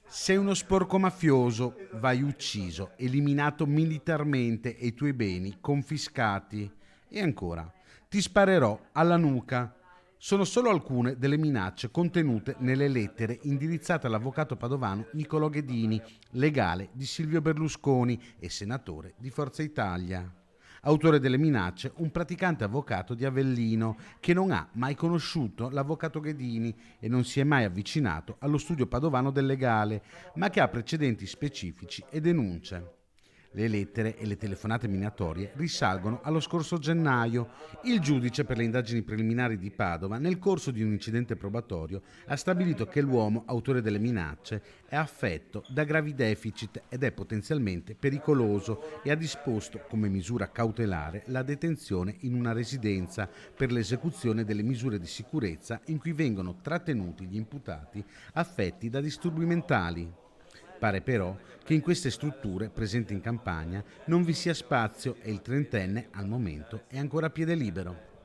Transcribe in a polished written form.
Sei uno sporco mafioso, vai ucciso, eliminato militarmente e i tuoi beni confiscati. E ancora, ti sparerò alla nuca. Sono solo alcune delle minacce contenute nelle lettere indirizzate all'avvocato padovano Niccolò Ghedini, legale di Silvio Berlusconi e senatore di Forza Italia. Autore delle minacce, un praticante avvocato di Avellino che non ha mai conosciuto l'avvocato Ghedini e non si è mai avvicinato allo studio padovano del legale, ma che ha precedenti specifici e denunce. Le lettere e le telefonate minatorie risalgono allo scorso gennaio. Il giudice per le indagini preliminari di Padova, nel corso di un incidente probatorio, ha stabilito che l'uomo, autore delle minacce, è affetto da gravi deficit ed è potenzialmente pericoloso e ha disposto come misura cautelare la detenzione in una residenza per l'esecuzione delle misure di sicurezza in cui vengono trattenuti gli imputati affetti da disturbi mentali. Pare però che in queste strutture presenti in Campania non vi sia spazio e il trentenne al momento è ancora a piede libero.